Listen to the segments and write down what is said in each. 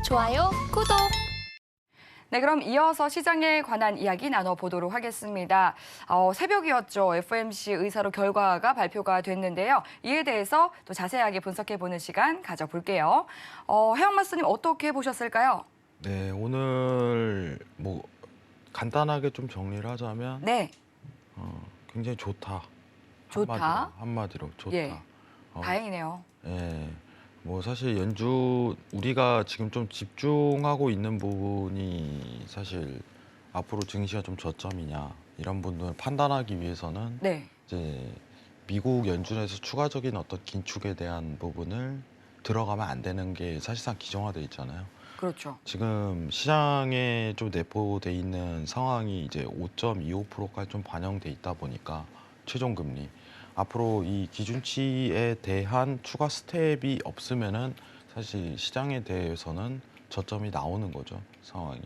좋아요, 구독. 네, 그럼 이어서 시장에 관한 이야기 나눠보도록 하겠습니다. 새벽이었죠. FOMC 의사로 결과가 발표가 됐는데요. 이에 대해서 또 자세하게 분석해보는 시간 가져볼게요. 해영마스님 어떻게 보셨을까요? 네, 오늘 간단하게 좀 정리를 하자면 네, 굉장히 좋다. 좋다. 한마디로 좋다. 예, 다행이네요. 예, 사실 우리가 지금 좀 집중하고 있는 부분이 사실 앞으로 증시가 좀 저점이냐 이런 부분을 판단하기 위해서는 네, 이제 미국 연준에서 추가적인 어떤 긴축에 대한 부분을 들어가면 안 되는 게 사실상 기정화돼 있잖아요. 그렇죠. 지금 시장에 좀 내포돼 있는 상황이 이제 5.25%까지 좀 반영돼 있다 보니까 최종 금리 앞으로 이 기준치에 대한 추가 스텝이 없으면은 사실 시장에 대해서는 저점이 나오는 거죠, 상황이.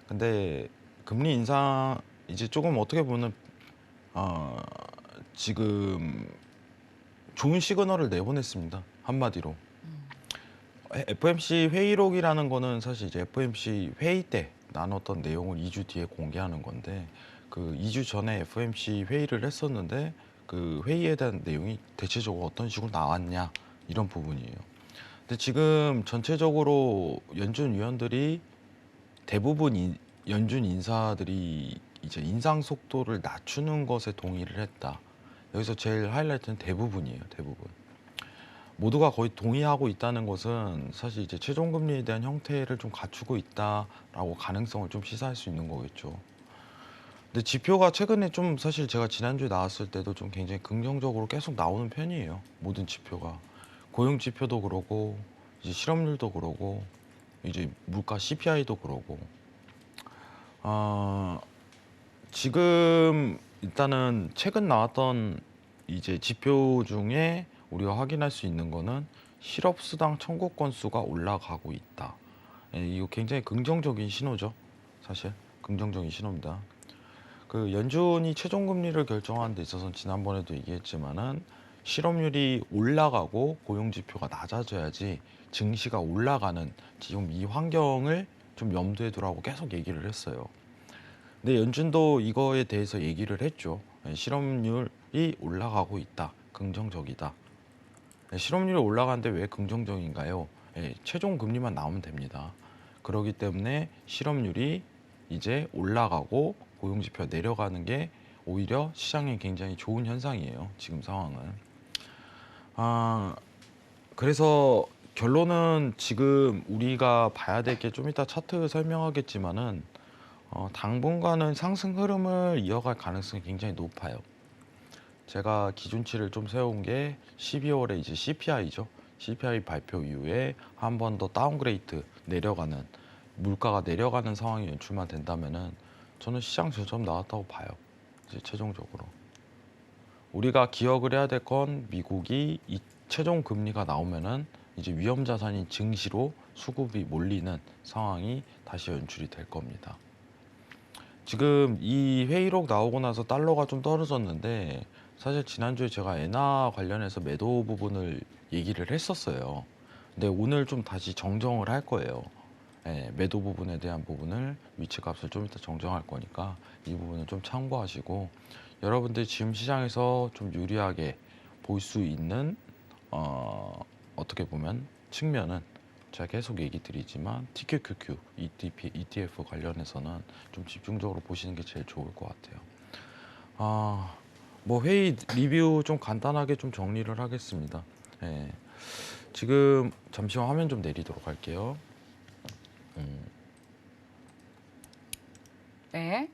근데 금리 인상 이제 조금 어떻게 보면 지금 좋은 시그널을 내보냈습니다, 한마디로. FOMC 회의록이라는 거는 사실 이제 FOMC 회의 때 나눴던 내용을 2주 뒤에 공개하는 건데, 그 2주 전에 FOMC 회의를 했었는데 그 회의에 대한 내용이 대체적으로 어떤 식으로 나왔냐 이런 부분이에요. 근데 지금 전체적으로 연준 위원들이 대부분 연준 인사들이 이제 인상 속도를 낮추는 것에 동의를 했다. 여기서 제일 하이라이트는 대부분이에요, 대부분. 모두가 거의 동의하고 있다는 것은 사실 이제 최종 금리에 대한 형태를 좀 갖추고 있다라고 가능성을 좀 시사할 수 있는 거겠죠. 근데 지표가 최근에 좀 사실 제가 지난주에 나왔을 때도 좀 굉장히 긍정적으로 계속 나오는 편이에요. 모든 지표가. 고용 지표도 그러고 이제 실업률도 그러고 이제 물가 CPI도 그러고. 지금 일단은 최근 나왔던 이제 지표 중에 우리가 확인할 수 있는 거는 실업수당 청구 건수가 올라가고 있다. 예, 이거 굉장히 긍정적인 신호죠. 사실 긍정적인 신호입니다. 그 연준이 최종 금리를 결정하는 데 있어서는 지난번에도 얘기했지만은 실업률이 올라가고 고용 지표가 낮아져야지 증시가 올라가는 지금 이 환경을 좀 염두에 두라고 계속 얘기를 했어요. 근데 연준도 이거에 대해서 얘기를 했죠. 예, 실업률이 올라가고 있다. 긍정적이다. 예, 실업률이 올라가는데 왜 긍정적인가요? 예, 최종 금리만 나오면 됩니다. 그렇기 때문에 실업률이 이제 올라가고 고용지표가 내려가는 게 오히려 시장에 굉장히 좋은 현상이에요, 지금 상황은. 그래서 결론은 지금 우리가 봐야 될 게 좀 이따 차트 설명하겠지만은 당분간은 상승 흐름을 이어갈 가능성이 굉장히 높아요. 제가 기준치를 좀 세운 게 12월에 이제 CPI죠. CPI 발표 이후에 한 번 더 다운그레이드 내려가는, 물가가 내려가는 상황이 연출만 된다면은 저는 시장 저점 나왔다고 봐요. 이제 최종적으로. 우리가 기억을 해야 될 건 미국이 이 최종 금리가 나오면은 이제 위험 자산인 증시로 수급이 몰리는 상황이 다시 연출이 될 겁니다. 지금 이 회의록 나오고 나서 달러가 좀 떨어졌는데 사실 지난주에 제가 엔화 관련해서 매도 부분을 얘기를 했었어요. 근데 오늘 좀 다시 정정을 할 거예요. 예, 매도 부분에 대한 부분을 위치값을 좀 이따 정정할 거니까 이 부분은 좀 참고하시고, 여러분들이 지금 시장에서 좀 유리하게 볼 수 있는 어떻게 보면 측면은 제가 계속 얘기 드리지만 TQQQ, ETF 관련해서는 좀 집중적으로 보시는 게 제일 좋을 것 같아요. 회의 리뷰 좀 간단하게 좀 정리를 하겠습니다. 예. 지금 잠시만 화면 좀 내리도록 할게요. 네.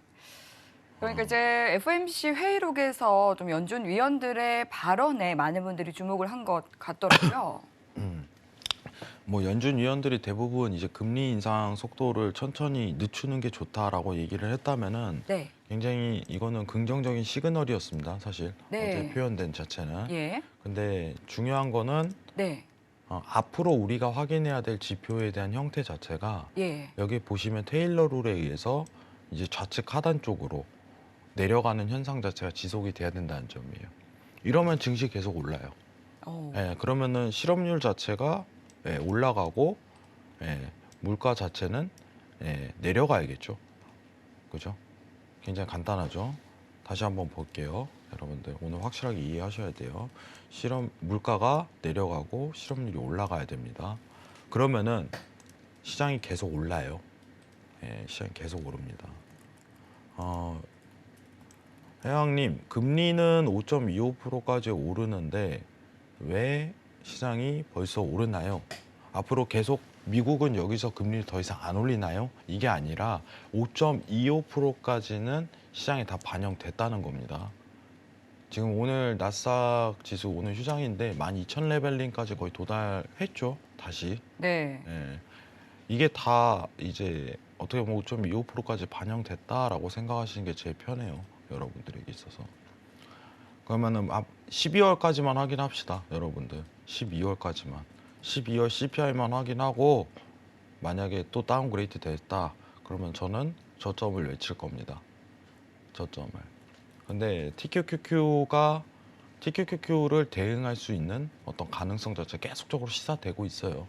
그러니까 이제 FOMC 회의록에서 좀 연준 위원들의 발언에 많은 분들이 주목을 한 것 같더라고요. 연준 위원들이 대부분 이제 금리 인상 속도를 천천히 늦추는 게 좋다라고 얘기를 했다면은 네. 굉장히 이거는 긍정적인 시그널이었습니다, 사실. 네. 어제 표현된 자체는. 예. 근데 중요한 거는 네. 앞으로 우리가 확인해야 될 지표에 대한 형태 자체가 예. 여기 보시면 테일러 룰에 의해서 이제 좌측 하단 쪽으로 내려가는 현상 자체가 지속이 돼야 된다는 점이에요. 이러면 증시 계속 올라요. 오. 예, 그러면은 실업률 자체가 올라가고 예, 물가 자체는 내려가야겠죠. 그죠? 굉장히 간단하죠. 다시 한번 볼게요. 여러분들 오늘 확실하게 이해하셔야 돼요. 물가가 내려가고 실업률이 올라가야 됩니다. 그러면은 시장이 계속 올라요. 시장이 계속 오릅니다. 해왕님, 금리는 5.25%까지 오르는데 왜 시장이 벌써 오르나요? 앞으로 계속 미국은 여기서 금리를 더 이상 안 올리나요? 이게 아니라 5.25%까지는 시장에 다 반영됐다는 겁니다. 지금 오늘 나스닥 지수 오늘 휴장인데 12,000레벨링까지 거의 도달했죠. 다시. 네. 예. 이게 다 이제 어떻게 보면 5.25%까지 반영됐다라고 생각하시는 게 제일 편해요. 여러분들에게 있어서. 그러면은 12월까지만 확인합시다. 여러분들. 12월까지만. 12월 CPI만 확인하고 만약에 또 다운그레이드 됐다. 그러면 저는 저점을 외칠 겁니다. 저점을. 근데 TQQQ를 대응할 수 있는 어떤 가능성 자체 계속적으로 시사되고 있어요.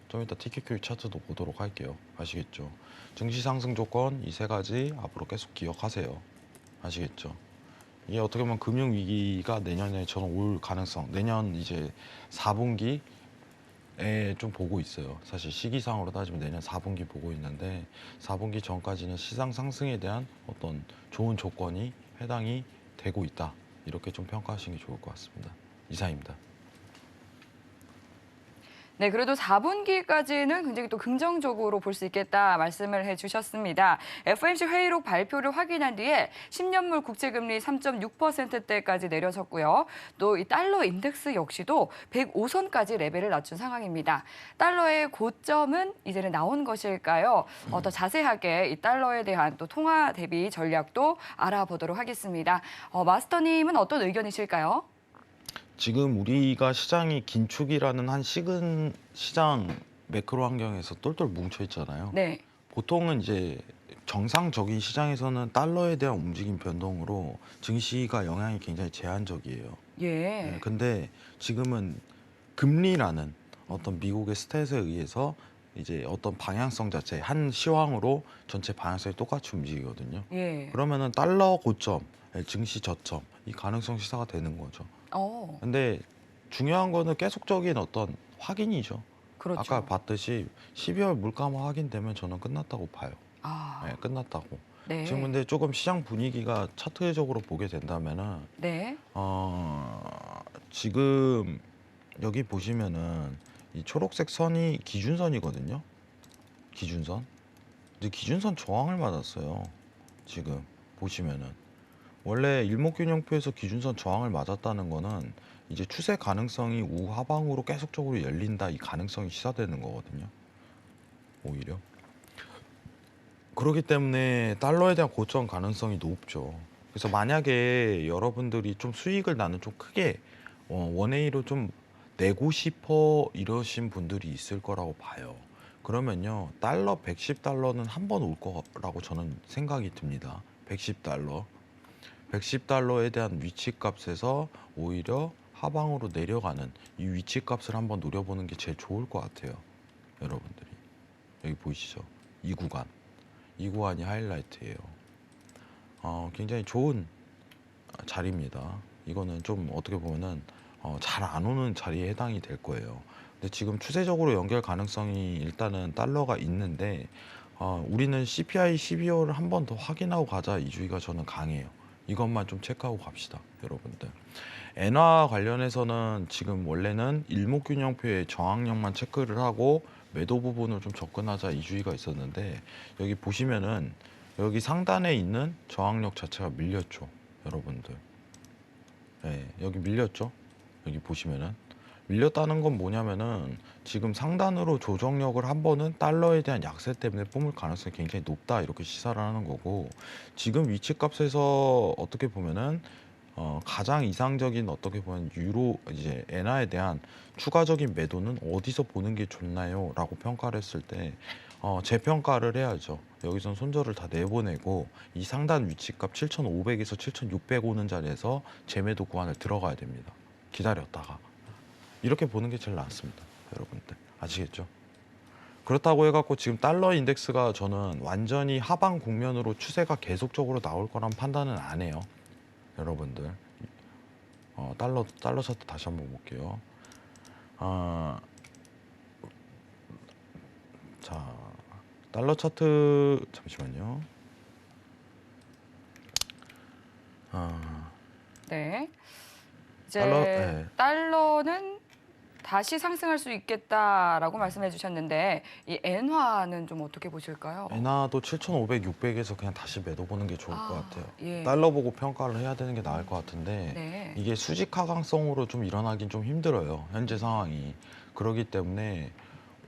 좀 이따 TQQ 차트도 보도록 할게요. 아시겠죠? 증시 상승 조건 이 세 가지 앞으로 계속 기억하세요. 아시겠죠? 이게 어떻게 보면 금융 위기가 내년에 저는 올 가능성, 내년 이제 4분기에 좀 보고 있어요. 사실 시기상으로 따지면 내년 4분기 보고 있는데 4분기 전까지는 시장 상승에 대한 어떤 좋은 조건이 해당이 되고 있다. 이렇게 좀 평가하시는 게 좋을 것 같습니다. 이상입니다. 네, 그래도 4분기까지는 굉장히 또 긍정적으로 볼 수 있겠다 말씀을 해주셨습니다. FOMC 회의록 발표를 확인한 뒤에 10년물 국채금리 3.6%대까지 내려섰고요. 또 이 달러 인덱스 역시도 105선까지 레벨을 낮춘 상황입니다. 달러의 고점은 이제는 나온 것일까요? 더 자세하게 이 달러에 대한 또 통화 대비 전략도 알아보도록 하겠습니다. 마스터님은 어떤 의견이실까요? 지금 우리가 시장이 긴축이라는 한 식은 시장 매크로 환경에서 똘똘 뭉쳐 있잖아요. 네. 보통은 이제 정상적인 시장에서는 달러에 대한 움직임 변동으로 증시가 영향이 굉장히 제한적이에요. 예. 근데 지금은 금리라는 어떤 미국의 스탯에 의해서 이제 어떤 방향성 자체 한 시황으로 전체 방향성이 똑같이 움직이거든요. 예. 그러면은 달러 고점, 증시 저점 이 가능성 시사가 되는 거죠. 어, 근데 중요한 거는 계속적인 어떤 확인이죠. 그렇죠. 아까 봤듯이 12월 물가만 확인되면 저는 끝났다고 봐요. 아, 끝났다고. 네. 지금 근데 조금 시장 분위기가 차트적으로 보게 된다면은 네. 지금 여기 보시면은 이 초록색 선이 기준선이거든요. 기준선. 이제 기준선 저항을 맞았어요. 지금 보시면은 원래 일목균형표에서 기준선 저항을 맞았다는 거는 이제 추세 가능성이 우하방으로 계속적으로 열린다 이 가능성이 시사되는 거거든요. 오히려. 그렇기 때문에 달러에 대한 고점 가능성이 높죠. 그래서 만약에 여러분들이 좀 수익을 나는 좀 크게 원웨이로 좀 내고 싶어 이러신 분들이 있을 거라고 봐요. 그러면요, 달러 110달러는 한 번 올 거라고 저는 생각이 듭니다. 110달러. 110달러에 대한 위치값에서 오히려 하방으로 내려가는 이 위치값을 한번 노려보는 게 제일 좋을 것 같아요. 여러분들이. 여기 보이시죠? 이 구간. 이 구간이 하이라이트예요. 굉장히 좋은 자리입니다. 이거는 좀 어떻게 보면은 잘 안 오는 자리에 해당이 될 거예요. 근데 지금 추세적으로 연결 가능성이 일단은 달러가 있는데 우리는 CPI 12월을 한 번 더 확인하고 가자 이 주의가 저는 강해요. 이것만 좀 체크하고 갑시다, 여러분들. 엔화 관련해서는 지금 원래는 일목균형표의 저항력만 체크를 하고 매도 부분을 좀 접근하자 이 주의가 있었는데 여기 보시면은 여기 상단에 있는 저항력 자체가 밀렸죠, 여러분들. 네, 여기 밀렸죠. 여기 보시면은 밀렸다는 건 뭐냐면은 지금 상단으로 조정력을 한 번은 달러에 대한 약세 때문에 뿜을 가능성이 굉장히 높다 이렇게 시사를 하는 거고 지금 위치값에서 어떻게 보면은 가장 이상적인 어떻게 보면 유로 이제 엔화에 대한 추가적인 매도는 어디서 보는 게 좋나요? 라고 평가를 했을 때 재평가를 해야죠. 여기선 손절을 다 내보내고 이 상단 위치값 7,500에서 7,600 오는 자리에서 재매도 구간을 들어가야 됩니다. 기다렸다가 이렇게 보는 게 제일 낫습니다. 여러분들 아시겠죠? 그렇다고 해갖고 지금 달러 인덱스가 저는 완전히 하방 국면으로 추세가 계속적으로 나올 거란 판단은 안 해요. 여러분들. 달러 차트 다시 한번 볼게요. 자, 달러 차트 잠시만요. 네. 이제 네. 달러는 다시 상승할 수 있겠다라고 말씀해 주셨는데 이 엔화는 좀 어떻게 보실까요? 엔화도 7,500, 600에서 그냥 다시 매도 보는 게 좋을 것 같아요. 예. 달러 보고 평가를 해야 되는 게 나을 것 같은데 네. 이게 수직 하강성으로 좀 일어나긴 좀 힘들어요. 현재 상황이. 그렇기 때문에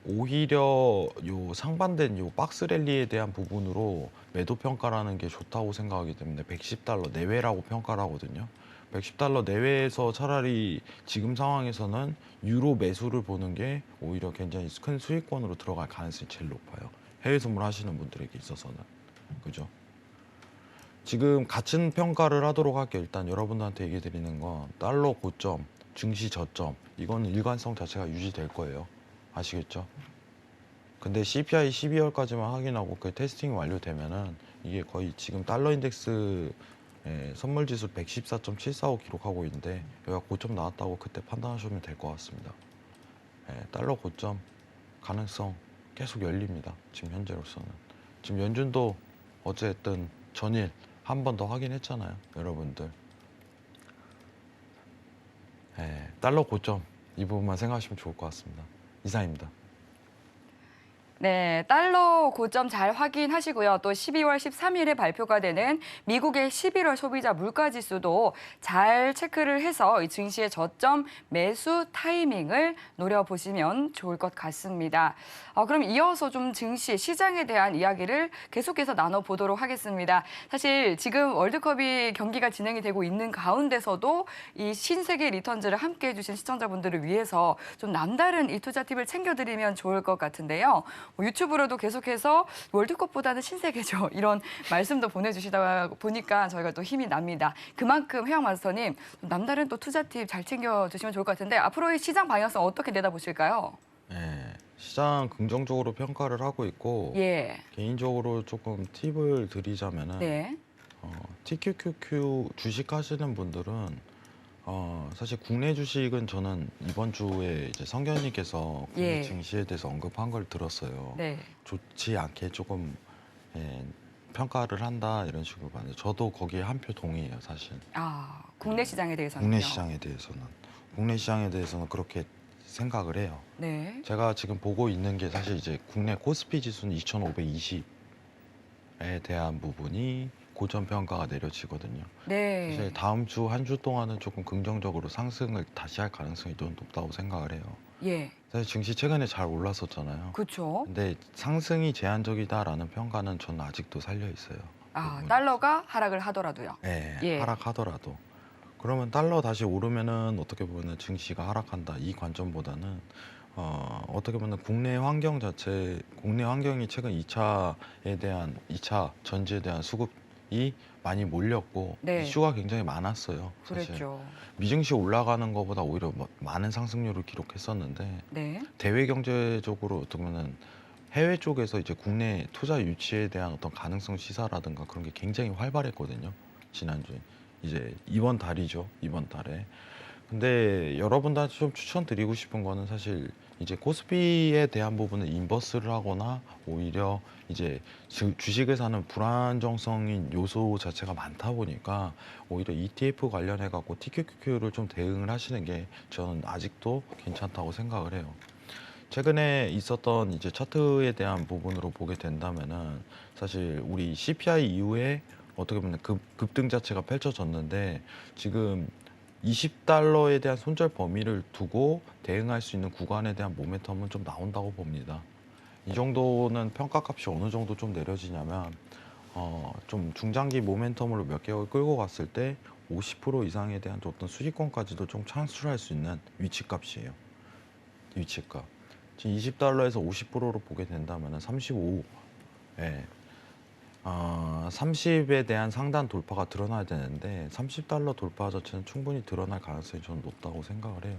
오히려 요 상반된 요 박스 랠리에 대한 부분으로 매도 평가라는 게 좋다고 생각하기 때문에 110달러 내외라고 평가를 하거든요. 110달러 내외에서 차라리 지금 상황에서는 유로 매수를 보는 게 오히려 굉장히 큰 수익권으로 들어갈 가능성이 제일 높아요. 해외 선물 하시는 분들에게 있어서는. 그죠? 지금 같은 평가를 하도록 할게요. 일단 여러분들한테 얘기 드리는 건 달러 고점, 증시 저점 이거는 일관성 자체가 유지될 거예요. 아시겠죠? 근데 CPI 12월까지만 확인하고 그 테스팅이 완료되면은 이게 거의 지금 달러 인덱스 선물 지수 114.745 기록하고 있는데 여기가 고점 나왔다고 그때 판단하시면 될 것 같습니다. 달러 고점 가능성 계속 열립니다. 지금 현재로서는. 지금 연준도 어쨌든 전일 한 번 더 확인했잖아요. 여러분들. 달러 고점 이 부분만 생각하시면 좋을 것 같습니다. 이상입니다. 네, 달러 고점 잘 확인하시고요. 또 12월 13일에 발표가 되는 미국의 11월 소비자 물가지수도 잘 체크를 해서 이 증시의 저점 매수 타이밍을 노려보시면 좋을 것 같습니다. 그럼 이어서 좀 증시, 시장에 대한 이야기를 계속해서 나눠보도록 하겠습니다. 사실 지금 월드컵이 경기가 진행이 되고 있는 가운데서도 이 신세계 리턴즈를 함께 해주신 시청자분들을 위해서 좀 남다른 이 투자 팁을 챙겨드리면 좋을 것 같은데요. 유튜브로도 계속해서 월드컵보다는 신세계죠. 이런 말씀도 보내주시다 보니까 저희가 또 힘이 납니다. 그만큼 해영 마스터님 남다른 또 투자 팁 잘 챙겨주시면 좋을 것 같은데 앞으로의 시장 방향성 어떻게 내다보실까요? 시장 긍정적으로 평가를 하고 있고 예. 개인적으로 조금 팁을 드리자면은 네. TQQQ 주식 하시는 분들은 사실 국내 주식은 저는 이번 주에 이제 성견님께서 국내 예. 증시에 대해서 언급한 걸 들었어요. 네. 좋지 않게 조금 평가를 한다 이런 식으로 봤는데 저도 거기에 한 표 동의해요, 사실. 국내 시장에 대해서는요? 국내 시장에 대해서는 그렇게 생각을 해요. 네. 제가 지금 보고 있는 게 사실 이제 국내 코스피 지수는 2,520에 대한 부분이 고점 평가가 내려지거든요. 네. 사실 다음 주 한 주 동안은 조금 긍정적으로 상승을 다시 할 가능성이 좀 높다고 생각을 해요. 예. 사실 증시 최근에 잘 올랐었잖아요. 그렇죠. 근데 상승이 제한적이다라는 평가는 저는 아직도 살려 있어요. 달러가 하락을 하더라도요. 네, 예. 하락하더라도. 그러면 달러 다시 오르면은 어떻게 보면 증시가 하락한다 이 관점보다는 어떻게 보면 국내 환경이 최근 2차 전지에 대한 수급이 많이 몰렸고 네. 이슈가 굉장히 많았어요. 사실 그랬죠. 미증시 올라가는 것보다 오히려 많은 상승률을 기록했었는데 네. 대외 경제적으로 어떻게 보면 해외 쪽에서 이제 국내 투자 유치에 대한 어떤 가능성 시사라든가 그런 게 굉장히 활발했거든요. 지난주에. 이제 이번 달이죠. 이번 달에. 근데 여러분들한테 좀 추천드리고 싶은 거는 사실 이제 코스피에 대한 부분은 인버스를 하거나 오히려 이제 주식을 사는 불안정성인 요소 자체가 많다 보니까 오히려 ETF 관련해 갖고 TQQQ를 좀 대응을 하시는 게 저는 아직도 괜찮다고 생각을 해요. 최근에 있었던 이제 차트에 대한 부분으로 보게 된다면은 사실 우리 CPI 이후에 어떻게 보면 급등 자체가 펼쳐졌는데 지금 20달러에 대한 손절 범위를 두고 대응할 수 있는 구간에 대한 모멘텀은 좀 나온다고 봅니다. 이 정도는 평가값이 어느 정도 좀 내려지냐면 좀 중장기 모멘텀으로 몇 개월 끌고 갔을 때 50% 이상에 대한 어떤 수익권까지도 좀 창출할 수 있는 위치값이에요. 위치값. 지금 20달러에서 50%로 보게 된다면 35. 30에 대한 상단 돌파가 드러나야 되는데 30달러 돌파 자체는 충분히 드러날 가능성이 저는 높다고 생각을 해요.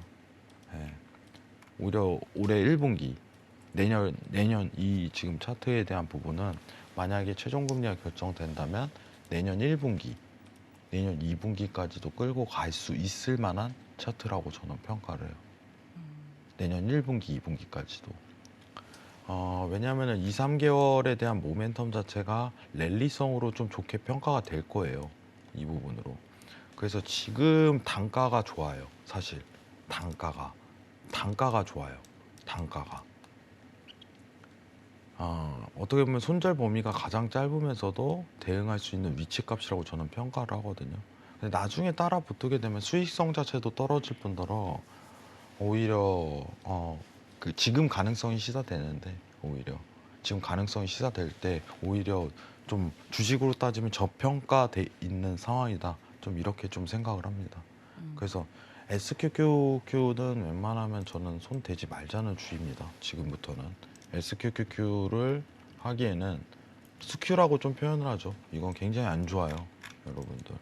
오히려 올해 1분기 내년 이 지금 차트에 대한 부분은 만약에 최종 금리가 결정된다면 내년 1분기, 내년 2분기까지도 끌고 갈 수 있을 만한 차트라고 저는 평가를 해요. 내년 1분기, 2분기까지도. 왜냐하면 2, 3개월에 대한 모멘텀 자체가 랠리성으로 좀 좋게 평가가 될 거예요. 이 부분으로. 그래서 지금 단가가 좋아요. 사실 단가가 좋아요. 단가가. 어떻게 보면 손절 범위가 가장 짧으면서도 대응할 수 있는 위치값이라고 저는 평가를 하거든요. 근데 나중에 따라 붙게 되면 수익성 자체도 떨어질 뿐더러 오히려 그 지금 가능성이 시사되는데 오히려 지금 가능성이 시사될 때 오히려 좀 주식으로 따지면 저평가돼 있는 상황이다. 좀 이렇게 좀 생각을 합니다. 그래서 SQQQ는 웬만하면 저는 손 대지 말자는 주의입니다. 지금부터는 SQQQ를 하기에는 스큐라고 좀 표현을 하죠. 이건 굉장히 안 좋아요, 여러분들.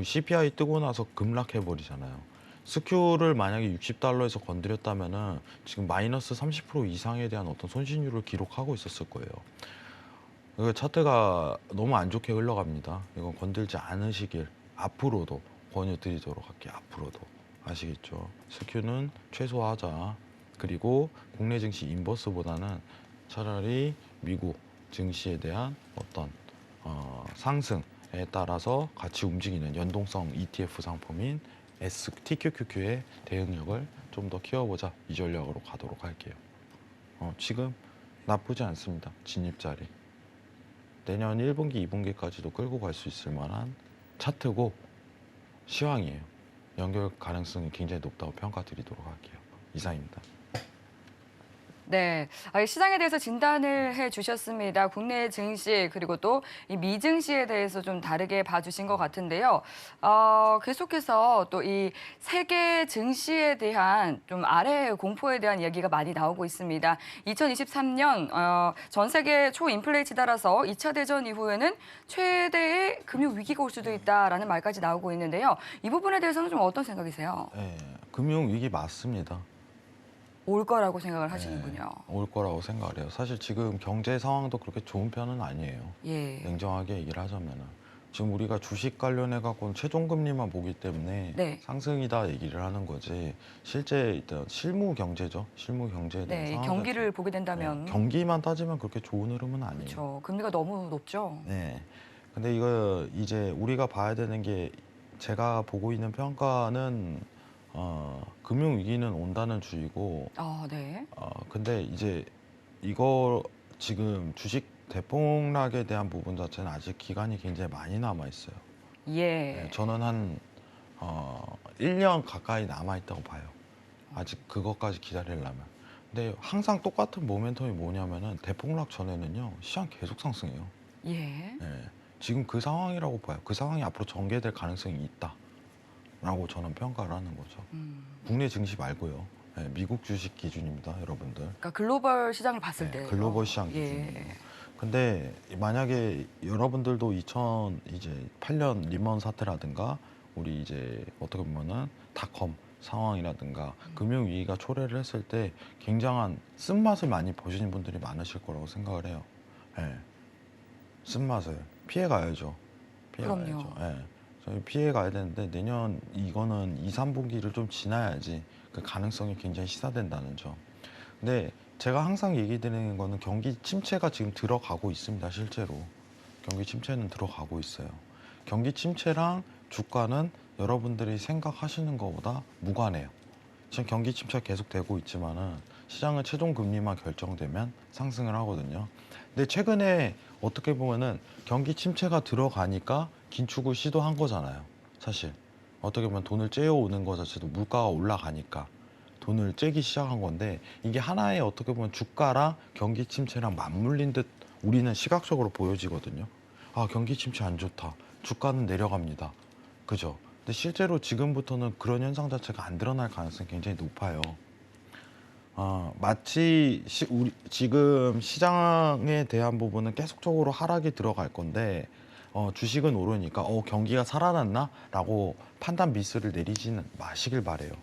CPI 뜨고 나서 급락해 버리잖아요. 스큐를 만약에 60달러에서 건드렸다면은 지금 마이너스 30% 이상에 대한 어떤 손실률을 기록하고 있었을 거예요. 이거 차트가 너무 안 좋게 흘러갑니다. 이건 건들지 않으시길 앞으로도 권유드리도록 할게요. 앞으로도. 아시겠죠? 스큐는 최소화하자. 그리고 국내 증시 인버스보다는 차라리 미국 증시에 대한 어떤 상승에 따라서 같이 움직이는 연동성 ETF 상품인 TQQQ의 대응력을 좀 더 키워보자. 이 전략으로 가도록 할게요. 지금 나쁘지 않습니다. 진입자리. 내년 1분기, 2분기까지도 끌고 갈 수 있을 만한 차트고 시황이에요. 연결 가능성이 굉장히 높다고 평가드리도록 할게요. 이상입니다. 네, 시장에 대해서 진단을 해주셨습니다. 국내 증시 그리고 또 이 미증시에 대해서 좀 다르게 봐주신 것 같은데요. 계속해서 또 이 세계 증시에 대한 좀 아래 공포에 대한 이야기가 많이 나오고 있습니다. 2023년 전 세계 초인플레이치 따라서 2차 대전 이후에는 최대의 금융 위기가 올 수도 있다라는 말까지 나오고 있는데요. 이 부분에 대해서는 좀 어떤 생각이세요? 네, 금융 위기 맞습니다. 올 거라고 생각을 하시는군요. 올 거라고 생각을 해요. 사실 지금 경제 상황도 그렇게 좋은 편은 아니에요. 예. 냉정하게 얘기를 하자면은. 지금 우리가 주식 관련해 갖고는 최종 금리만 보기 때문에 네. 상승이다 얘기를 하는 거지. 실제 일단 실무 경제죠. 실무 경제에 대한 네, 상황 경기를 자체. 보게 된다면 경기만 따지면 그렇게 좋은 흐름은 아니에요. 그렇죠. 금리가 너무 높죠. 네. 근데 이거 이제 우리가 봐야 되는 게 제가 보고 있는 평가는 금융 위기는 온다는 주의고 네. 근데 이제 이거 지금 주식 대폭락에 대한 부분 자체는 아직 기간이 굉장히 많이 남아 있어요. 예. 네, 저는 한 1년 가까이 남아 있다고 봐요. 아직 그것까지 기다리려면. 근데 항상 똑같은 모멘텀이 뭐냐면은 대폭락 전에는요 시장 계속 상승해요. 예. 네, 지금 그 상황이라고 봐요. 그 상황이 앞으로 전개될 가능성이 있다라고 저는 평가를 하는 거죠. 국내 증시 말고요. 네, 미국 주식 기준입니다, 여러분들. 그러니까 글로벌 시장을 봤을 네, 때 글로벌 시장 기준이에요. 근데 만약에 여러분들도 2008년 리먼 사태라든가 우리 이제 어떻게 보면은 닷컴 상황이라든가 금융 위기가 초래를 했을 때 굉장한 쓴맛을 많이 보시는 분들이 많으실 거라고 생각을 해요. 네. 쓴맛을 피해 가야죠. 피해 그럼요. 가야죠. 네. 저희 피해 가야 되는데 내년 이거는 2, 3분기를 좀 지나야지 그 가능성이 굉장히 시사된다는 점. 근데 제가 항상 얘기 드리는 거는 경기 침체가 지금 들어가고 있습니다. 실제로 경기 침체는 들어가고 있어요. 경기 침체랑 주가는 여러분들이 생각하시는 것보다 무관해요. 지금 경기 침체가 계속되고 있지만은 시장은 최종 금리만 결정되면 상승을 하거든요. 근데 최근에 어떻게 보면은 경기 침체가 들어가니까 긴축을 시도한 거잖아요. 사실 어떻게 보면 돈을 째어오는 거 자체도 물가가 올라가니까 돈을 째기 시작한 건데 이게 하나의 어떻게 보면 주가랑 경기 침체랑 맞물린 듯 우리는 시각적으로 보여지거든요. 아, 경기 침체 안 좋다. 주가는 내려갑니다. 그죠? 근데 실제로 지금부터는 그런 현상 자체가 안 드러날 가능성이 굉장히 높아요. 마치 지금 시장에 대한 부분은 계속적으로 하락이 들어갈 건데 주식은 오르니까 경기가 살아났나? 라고 판단 미스를 내리지는 마시길 바래요.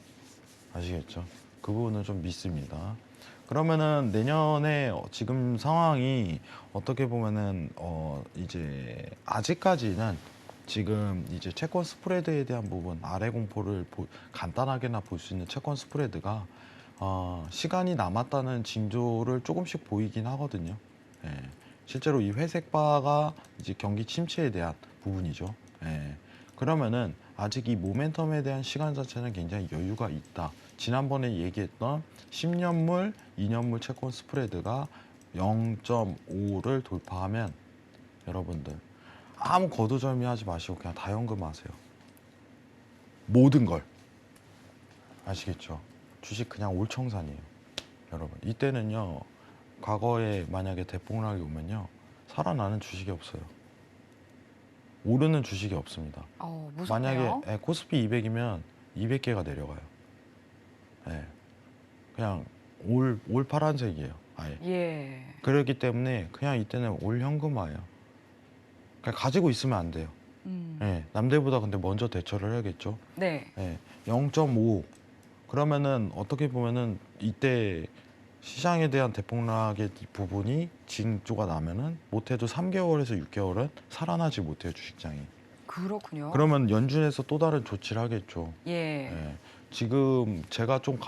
아시겠죠? 그 부분은 좀 믿습니다. 그러면은 내년에 지금 상황이 어떻게 보면은 이제 아직까지는 지금 이제 채권 스프레드에 대한 부분 아래 공포를 간단하게나 볼 수 있는 채권 스프레드가 시간이 남았다는 징조를 조금씩 보이긴 하거든요. 예. 실제로 이 회색 바가 이제 경기 침체에 대한 부분이죠. 예. 그러면은 아직 이 모멘텀에 대한 시간 자체는 굉장히 여유가 있다. 지난번에 얘기했던 10년물, 2년물 채권 스프레드가 0.5를 돌파하면 여러분들 아무 거두절미하지 마시고 그냥 다 현금하세요. 모든 걸. 아시겠죠? 주식 그냥 올청산이에요. 여러분 이때는요. 과거에 만약에 대폭락이 오면요. 살아나는 주식이 없어요. 오르는 주식이 없습니다. 무섭네요. 만약에 코스피 200이면 200개가 내려가요. 예. 그냥 올 파란색이에요. 아예. 예. 그렇기 때문에 그냥 이때는 올 현금화예요. 그냥 가지고 있으면 안 돼요. 예. 남들보다 근데 먼저 대처를 해야겠죠. 네. 예. 0.5 그러면은 어떻게 보면은 이때 시장에 대한 대폭락의 부분이 징조가 나면은 못해도 3개월에서 6개월은 살아나지 못해요 주식장이. 그렇군요. 그러면 연준에서 또 다른 조치를 하겠죠. 예. 예. 지금 제가 좀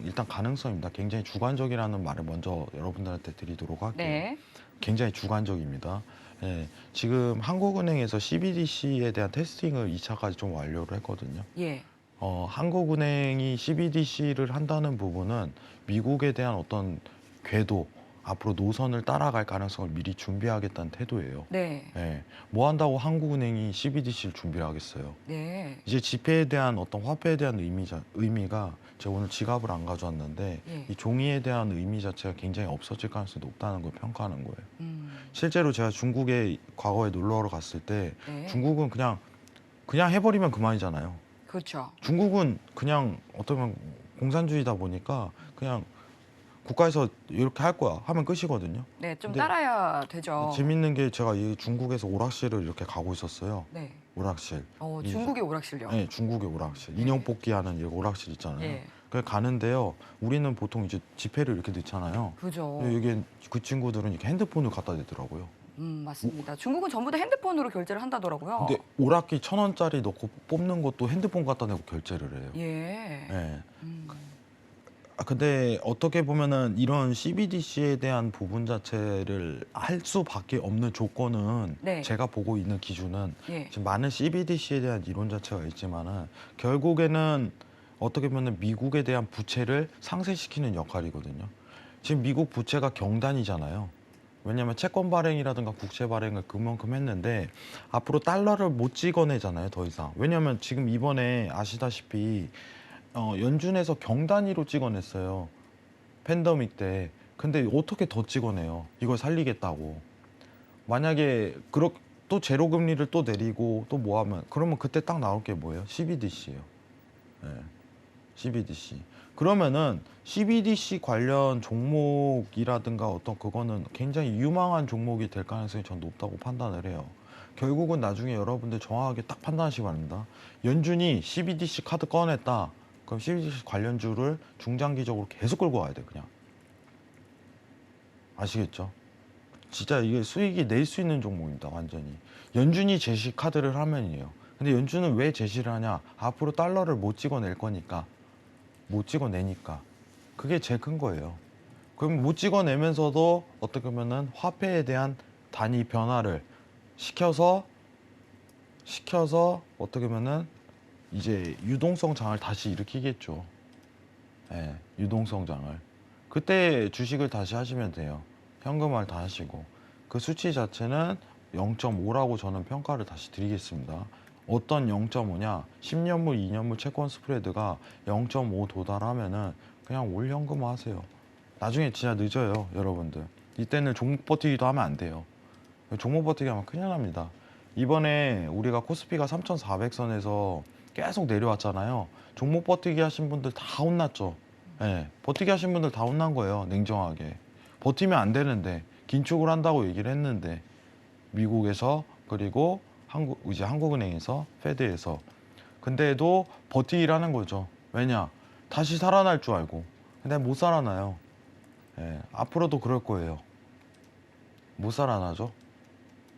일단 가능성입니다. 굉장히 주관적이라는 말을 먼저 여러분들한테 드리도록 할게요. 네. 굉장히 주관적입니다. 예. 지금 한국은행에서 CBDC에 대한 테스팅을 2차까지 좀 완료를 했거든요. 예. 한국은행이 CBDC를 한다는 부분은 미국에 대한 어떤 궤도, 앞으로 노선을 따라갈 가능성을 미리 준비하겠다는 태도예요. 네. 예. 뭐 한다고 한국은행이 CBDC를 준비를 하겠어요. 네. 이제 지폐에 대한 어떤 화폐에 대한 의미가 제가 오늘 지갑을 안 가져왔는데 예. 이 종이에 대한 의미 자체가 굉장히 없어질 가능성이 높다는 걸 평가하는 거예요. 음. 실제로 제가 중국에 과거에 놀러를 갔을 때 네. 중국은 그냥 해버리면 그만이잖아요. 그렇죠. 중국은 그냥 어떻게 보면 공산주의다 보니까 그냥 국가에서 이렇게 할 거야 하면 끝이거든요. 네, 좀 근데 따라야 되죠. 재밌는 게 제가 이 중국에서 오락실을 이렇게 가고 있었어요. 네. 오락실. 중국의 오락실요. 네, 중국의 오락실. 네. 인형 뽑기 하는 이 오락실 있잖아요. 예. 그 가는데요. 우리는 보통 이제 지폐를 이렇게 넣잖아요. 그죠. 이게 그 친구들은 이렇게 핸드폰을 갖다 대더라고요. 맞습니다. 중국은 전부 다 핸드폰으로 결제를 한다더라고요. 근데 오락기 1,000원짜리 넣고 뽑는 것도 핸드폰 갖다 대고 결제를 해요. 예. 네. 음. 근데 어떻게 보면은 이런 CBDC에 대한 부분 자체를 할 수밖에 없는 조건은 네. 제가 보고 있는 기준은 예. 지금 많은 CBDC에 대한 이론 자체가 있지만은 결국에는 어떻게 보면 미국에 대한 부채를 상쇄시키는 역할이거든요. 지금 미국 부채가 경단이잖아요. 왜냐하면 채권 발행이라든가 국채 발행을 그만큼 했는데 앞으로 달러를 못 찍어내잖아요, 더 이상. 왜냐하면 지금 이번에 아시다시피 연준에서 경단위로 찍어냈어요. 팬데믹 때. 근데 어떻게 더 찍어내요? 이걸 살리겠다고. 만약에 또 제로 금리를 또 내리고 또 뭐 하면 그러면 그때 딱 나올 게 뭐예요? CBDC예요. 네. CBDC. 그러면은 CBDC 관련 종목이라든가 어떤 그거는 굉장히 유망한 종목이 될 가능성이 전 높다고 판단을 해요. 결국은 나중에 여러분들 정확하게 딱 판단하시기 바랍니다. 연준이 CBDC 카드 꺼냈다. 그럼 CBDC 관련주를 중장기적으로 계속 끌고 가야 돼, 그냥. 아시겠죠? 진짜 이게 수익이 낼 수 있는 종목입니다, 완전히. 연준이 제시 카드를 하면이에요. 근데 연준은 왜 제시를 하냐? 앞으로 달러를 못 찍어낼 거니까. 못 찍어내니까. 그게 제일 큰 거예요. 그럼 못 찍어내면서도 어떻게 보면은 화폐에 대한 단위 변화를 시켜서 어떻게 보면은 이제 유동성 장을 다시 일으키겠죠. 예, 유동성 장을. 그때 주식을 다시 하시면 돼요. 현금화를 다 하시고. 그 수치 자체는 0.5라고 저는 평가를 다시 드리겠습니다. 어떤 0.5냐? 10년물, 2년물 채권 스프레드가 0.5 도달하면은 그냥 올 현금화 하세요. 나중에 진짜 늦어요, 여러분들. 이때는 종목 버티기도 하면 안 돼요. 종목 버티기 하면 큰일 납니다. 이번에 우리가 코스피가 3,400선에서 계속 내려왔잖아요. 종목 버티기 하신 분들 다 혼났죠. 예, 버티기 하신 분들 다 혼난 거예요, 냉정하게. 버티면 안 되는데, 긴축을 한다고 얘기를 했는데, 미국에서, 그리고 한국은행에서, 페드에서. 근데도 버티기를 하는 거죠. 왜냐? 다시 살아날 줄 알고. 근데 못 살아나요. 예, 앞으로도 그럴 거예요. 못 살아나죠?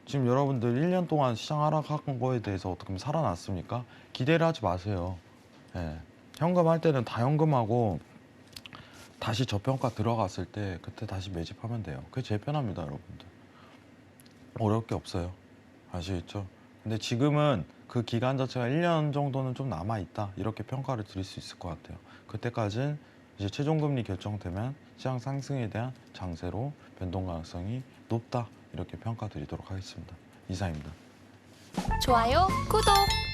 지금 여러분들 1년 동안 시장 하락한 거에 대해서 어떻게 하면 살아났습니까? 기대를 하지 마세요. 예, 현금할 때는 다 현금하고 다시 저평가 들어갔을 때 그때 다시 매집하면 돼요. 그게 제일 편합니다, 여러분들. 어려울 게 없어요. 아시겠죠? 근데 지금은 그 기간 자체가 1년 정도는 좀 남아있다. 이렇게 평가를 드릴 수 있을 것 같아요. 그때까지는 이제 최종금리 결정되면 시장 상승에 대한 장세로 변동 가능성이 높다. 이렇게 평가 드리도록 하겠습니다. 이상입니다. 좋아요, 구독!